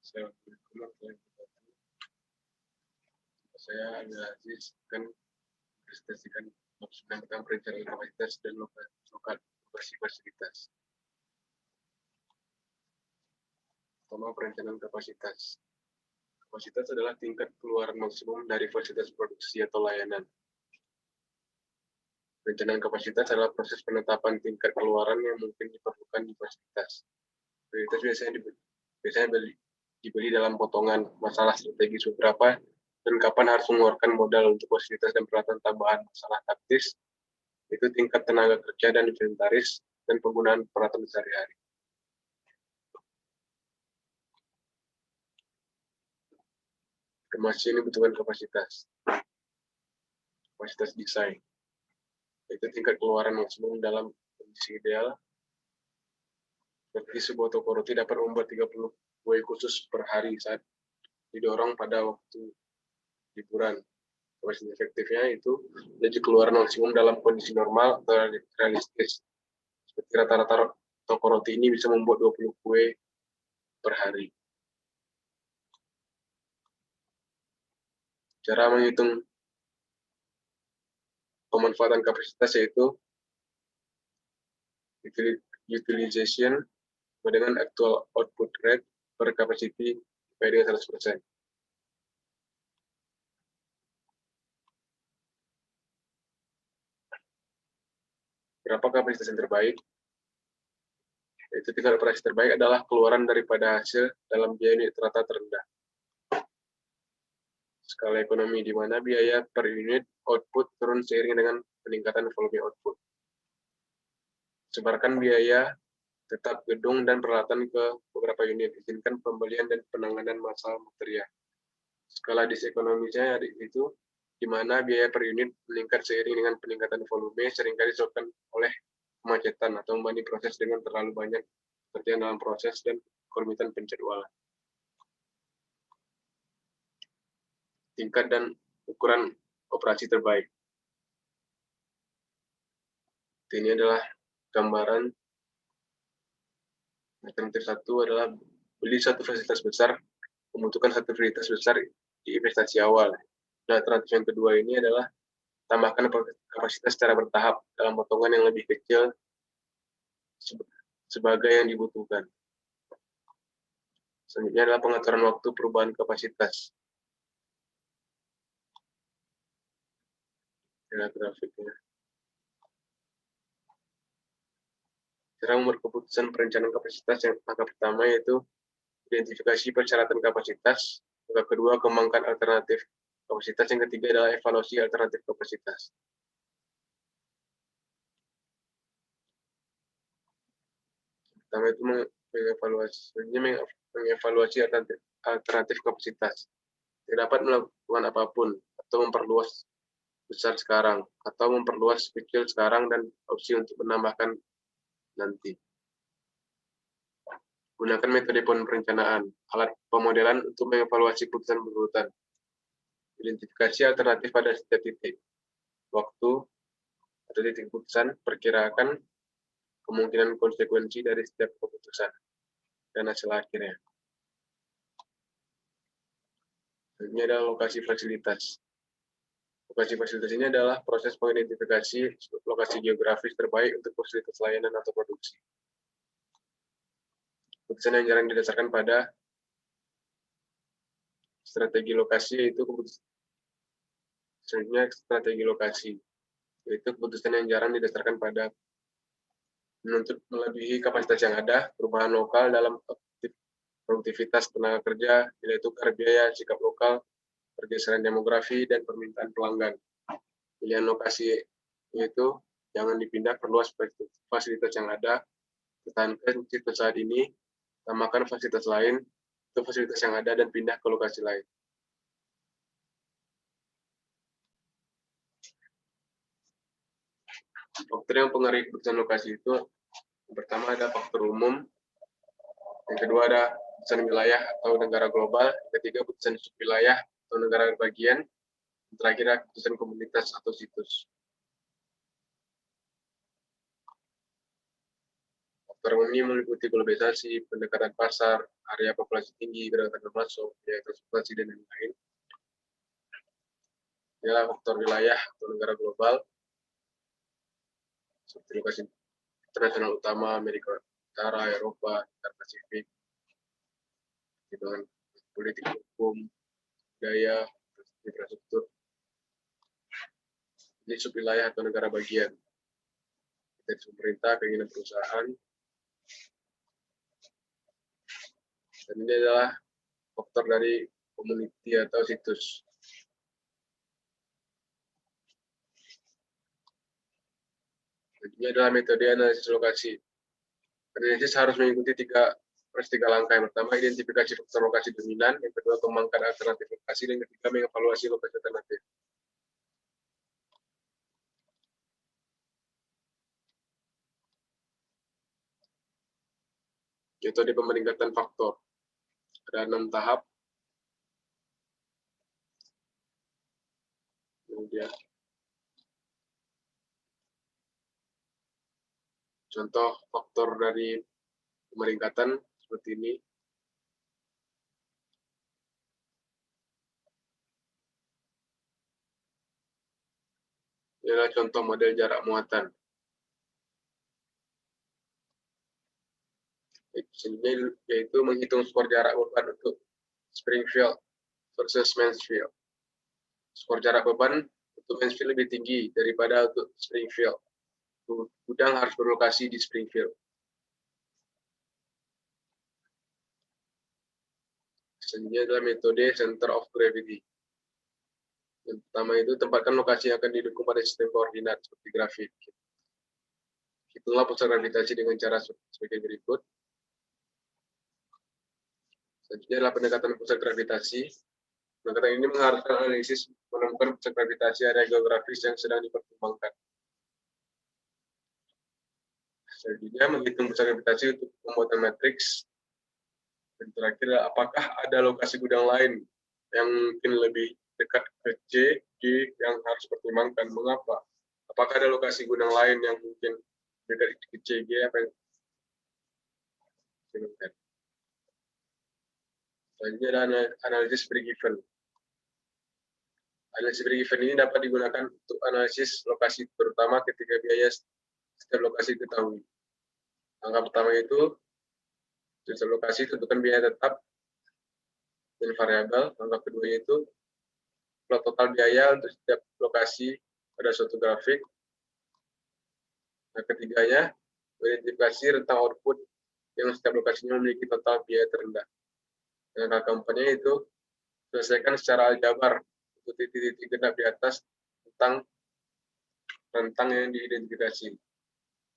Saya Abdul Aziz akan presentasikan tentang perencanaan kapasitas dan lokasi fasilitas. Pertama, perencanaan kapasitas. Kapasitas adalah tingkat keluaran maksimum dari fasilitas produksi atau layanan. Perencanaan kapasitas adalah proses penetapan tingkat keluaran yang mungkin diperlukan di fasilitas. Fasilitas biasanya dibeli dalam potongan masalah strategis beberapa dan kapan harus mengeluarkan modal untuk fasilitas dan peralatan tambahan masalah taktis, itu tingkat tenaga kerja dan inventaris dan penggunaan peralatan sehari-hari. Informasi ini dibutuhkan kapasitas. Kapasitas desain. Itu tingkat keluaran maksimum dalam kondisi ideal. Seperti sebuah toko roti dapat membuat 30 kue khusus per hari saat didorong pada waktu liburan. Kapasitas efektifnya itu laju keluaran maksimum dalam kondisi normal atau realistis. Seperti rata-rata toko roti ini bisa membuat 20 kue per hari. Cara menghitung pemanfaatan kapasitas yaitu utilization dengan actual output rate per capacity divided dengan 100%. Berapa kapasitas yang terbaik? Yaitu tingkat operasi terbaik adalah keluaran daripada hasil dalam biaya unit rata terendah. Skala ekonomi, di mana biaya per unit output turun seiring dengan peningkatan volume output. Sebarkan biaya tetap gedung dan peralatan ke beberapa unit. Izinkan pembelian dan penanganan masalah material. Skala disekonomisnya itu di mana biaya per unit meningkat seiring dengan peningkatan volume, seringkali disebabkan oleh kemacetan atau membanding proses dengan terlalu banyak pekerjaan dalam proses dan kerumitan penjadwalan. Tingkat dan ukuran operasi terbaik. Ini adalah gambaran. Alternatif 1 adalah beli satu fasilitas besar, membutuhkan satu fasilitas besar di investasi awal. Dan alternatif yang kedua ini adalah tambahkan kapasitas secara bertahap dalam potongan yang lebih kecil sebagai yang dibutuhkan. Selanjutnya adalah pengaturan waktu perubahan kapasitas. Grafiknya. Cara membuat keputusan perencanaan kapasitas yang langkah pertama yaitu identifikasi persyaratan kapasitas, langkah kedua kembangkan alternatif kapasitas, yang ketiga adalah evaluasi alternatif kapasitas. Pertama itu mengevaluasi alternatif kapasitas. Tidak dapat melakukan apapun atau memperluas besar sekarang atau memperluas kecil sekarang dan opsi untuk menambahkan nanti. Gunakan metode perencanaan, alat pemodelan untuk mengevaluasi keputusan berurutan. Identifikasi alternatif pada setiap titik waktu atau titik keputusan, perkirakan kemungkinan konsekuensi dari setiap keputusan dan hasil akhirnya. Ini adalah lokasi fasilitas. Lokasi fasilitas ini adalah proses mengidentifikasi lokasi geografis terbaik untuk fasilitas layanan atau produksi. Keputusan yang jarang didasarkan pada strategi lokasi yaitu strategi lokasi, yaitu keputusan yang jarang didasarkan pada menuntut melebihi kapasitas yang ada, perubahan lokal dalam produktivitas tenaga kerja, nilai tukar biaya, sikap lokal, pergeseran demografi, dan permintaan pelanggan. Pilihan lokasi yaitu jangan dipindah, perluas fasilitas yang ada, pertahankan situs saat ini, tambahkan fasilitas lain, itu fasilitas yang ada dan pindah ke lokasi lain. Faktor yang mempengaruhi keputusan lokasi itu, yang pertama ada faktor umum, yang kedua ada keputusan wilayah atau negara global, yang ketiga keputusan subwilayah atau negara bagian, yang terakhir ada keputusan komunitas atau situs. Faktor umum ini meliputi globalisasi, pendekatan pasar, area populasi tinggi, gerakan termasuk, biaya transportasi, dan lain-lain. Adalah faktor wilayah atau negara global, seperti lokasi internasional utama, Amerika Utara, Eropa, Pasifik, dengan politik hukum, budaya, infrastruktur. Ini subwilayah atau negara bagian. Dari pemerintah, keinginan perusahaan. Dan ini adalah faktor dari community atau situs. Dan ini adalah metode analisis lokasi. Analisis harus mengikuti tiga langkah. Yang pertama, identifikasi faktor lokasi dominan. Yang kedua, kembangkan alternatif lokasi. Dan yang ketiga, mengevaluasi lokasi alternatif. Metode pemeringkatan faktor. Ada 6 tahap. Kemudian, contoh faktor dari pemeringkatan seperti ini. Ini adalah contoh model jarak muatan. Yaitu menghitung skor jarak beban untuk Springfield versus Mansfield. Skor jarak beban untuk Mansfield lebih tinggi daripada untuk Springfield. Gudang harus berlokasi di Springfield. Selanjutnya adalah metode center of gravity. Yang pertama itu tempatkan lokasi yang akan didukung pada sistem koordinat seperti grafik. Hitunglah pusat gravitasi dengan cara sebagai berikut. Selanjutnya adalah pendekatan pusat gravitasi. Pendekatan ini mengharuskan analisis menemukan pusat gravitasi area geografis yang sedang dipertimbangkan. Selanjutnya menghitung pusat gravitasi untuk pembuatan matriks. Dan terakhir, apakah ada lokasi gudang lain yang mungkin lebih dekat ke C, D yang harus dipertimbangkan? Mengapa? Apakah ada lokasi gudang lain yang mungkin dekat ke C, G apa yang dipertimbangkan? Selanjutnya ada analisis pre-given. Analisis pre-given ini dapat digunakan untuk analisis lokasi, terutama ketika biaya setiap lokasi diketahui. Langkah pertama itu, setiap lokasi tentukan biaya tetap dan variabel. Langkah kedua itu, plot total biaya untuk setiap lokasi pada suatu grafik. Nah, ketiganya, identifikasi rentang output yang setiap lokasinya memiliki total biaya terendah. Dan langkah keempatnya itu, selesaikan secara aljabar untuk titik-titik genap di atas tentang rentang yang diidentifikasi.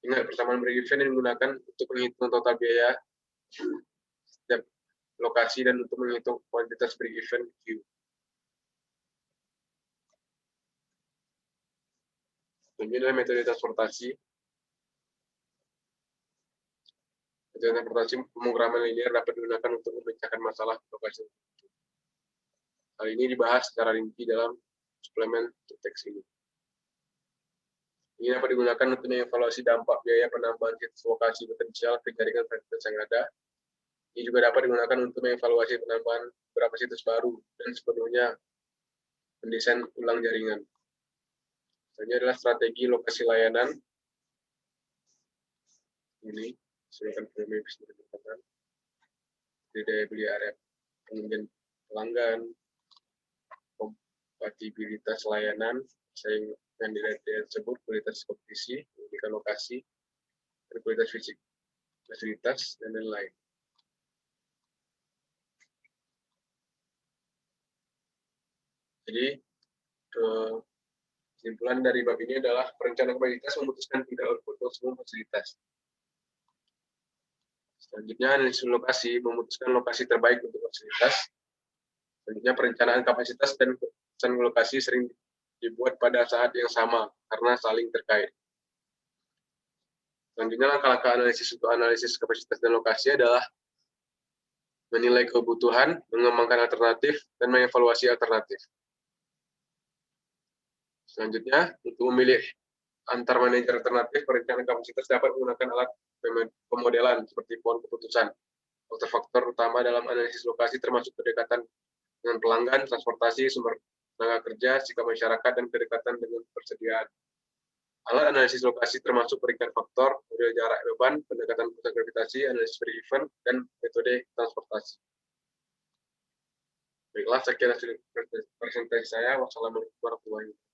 Ingat, persamaan pre-given yang digunakan untuk menghitung total biaya setiap lokasi dan untuk menghitung kuantitas pre-given Q. Ini adalah metode transportasi. Metode transportasi pemrograman linear dapat digunakan untuk memecahkan masalah lokasi. Hal ini dibahas secara rinci dalam suplemen teks ini. Ini dapat digunakan untuk mengevaluasi dampak biaya penambahan situs lokasi potensial ke jaringan fasilitas yang ada. Ini juga dapat digunakan untuk mengevaluasi penambahan beberapa situs baru dan sepenuhnya mendesain ulang jaringan. Selanjutnya adalah strategi lokasi layanan. Ini silakan filmnya bisa ditemukan. Daya beli area kemudian pelanggan, kompatibilitas layanan, saing yang disebut kualitas kompetisi, pendidikan lokasi, dan kualitas fisik, fasilitas, dan lain-lain. Jadi, kesimpulan dari bab ini adalah perencanaan kapasitas memutuskan tingkat output untuk semua fasilitas. Selanjutnya, analisis lokasi memutuskan lokasi terbaik untuk fasilitas. Selanjutnya, perencanaan kapasitas dan keputusan lokasi sering dibuat pada saat yang sama karena saling terkait. Selanjutnya, langkah-langkah analisis untuk analisis kapasitas dan lokasi adalah menilai kebutuhan, mengembangkan alternatif, dan mengevaluasi alternatif. Selanjutnya, untuk memilih Antar manajer alternatif perencanaan kapasitas dapat menggunakan alat pemodelan seperti pohon keputusan. Faktor-faktor utama dalam analisis lokasi termasuk kedekatan dengan pelanggan, transportasi, sumber tenaga kerja, sikap masyarakat, dan kedekatan dengan persediaan. Alat analisis lokasi termasuk peringkat faktor, model jarak beban, pendekatan pusat gravitasi, analisis event, dan metode transportasi. Baiklah, sekian hasil presentasi saya. Wassalamualaikum warahmatullahi wabarakatuh.